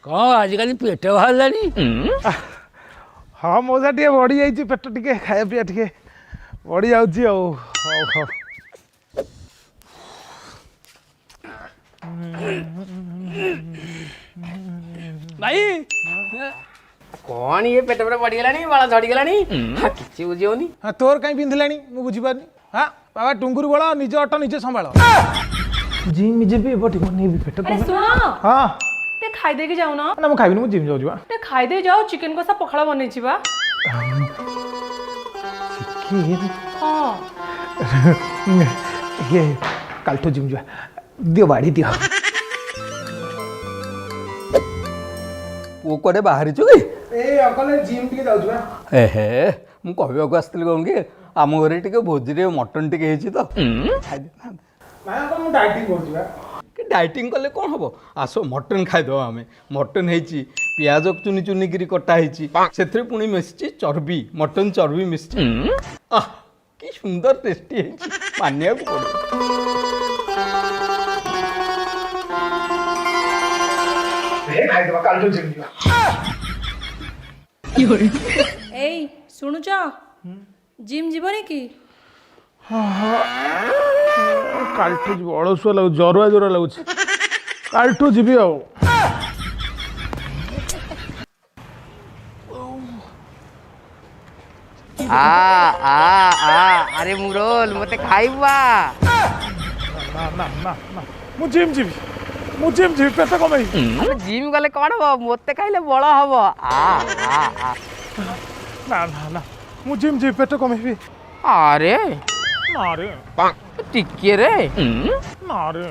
कौन आजिकल पेट बाहर हाँ मौसा टे बढ़ी जाइए पेट टे खाया पीया टे बढ़ी जाऊँगी भाई कौन ये पेट पेट बढ़ीगलानी बाला झड़ीगलानी किसी बुझीनी। हाँ तोर कहीं पिंधिलानी मु बुझीपारनी। हाँ बाबा टुंगुर बड़ा निज अट निजे संभाल जिम जीबी बटी बनेबी पेट अरे सुनो हाँ ते खाई दे के जाओ ना ना मु खाइबिनी मु जिम जाउजी बा ते खाई दे जाओ चिकन कसा पखाड़ा बनै छिबा। चिकन हां ये कालठो जिम जा दियो बाड़ी दियो पुओ कुआडे बाहरी छु कि ए अकले जिम टिके जाउजी बा एहे मु कहबाकू आस्तिली कोन कि आम घरे टिके भोजी रे मटन टिके हेछि तो खाइ दे ना ना तो मु डाइटिंग करजी बा कि डाइटिंग कले कौन हम आसो मटन खाईद आम मटन होती पियाज चुनी चुनी गिरी कटा से पुणी मिसी चर्बी मटन चर्बी मिसी कि सुंदर टेस्टी मानिया ए सुनुच जिम जीवनी की कालठू जी अलसुआ लगुच जरुआ जरुआ लगुच कालठू जीवी आ अरे मुरोल मते खाइबा ना ना ना ना मु जिम जीवी पेट कमाई जिम गले कौन हम मते खाइले बड़ हम ना ना ना मु जिम जीवी पेट कमाई अरे ना रे टिके रे ना रे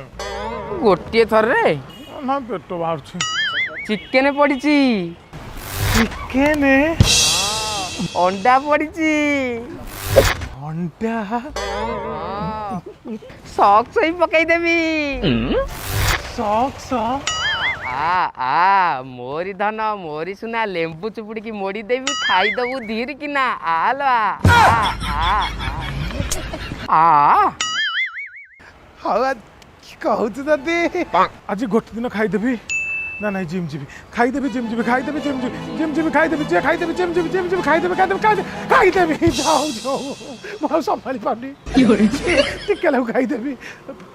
गोटे थर रे ना पेट बाहर चिकेन पड़ी चिकेन अंडा पड़ी अंडा सॉक्स ही पकई देवी सॉक्स मोरी धन मोरी सुना लेंबू चुपुड़ी की मोड़ी देवी खाई दबू धीर कि ना आलो हाँ कहूँ दे आज गोटे दिन खाईदेवी ना ना जिम जीवी खाईदेवी जिम जीवी खाईदेवी जिम जीवी खाईदेवी जे खाईदेवी जिम जीवी खाईदेवी जाओ जाओ मैं संभाली पानी टिके लग खाईदेवी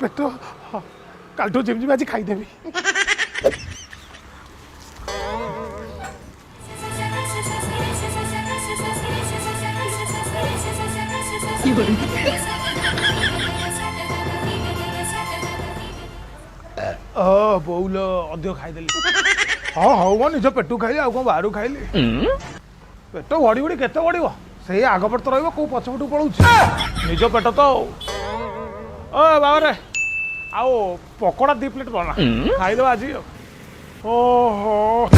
पेट कालठू जिम जीवी आज खाईदेवी बोल अधिक खाईदेली हाँ हाँ मैं निज पेटू खाइली आ बाहर खाइली पेट बढ़ी बढ़ी केते बढ़ से आगपट तो रही कौ पछपटू पड़ू निज पेट तो बाबा रे आओ पकोड़ा 2 प्लेट बना खाईदेव आज ओहो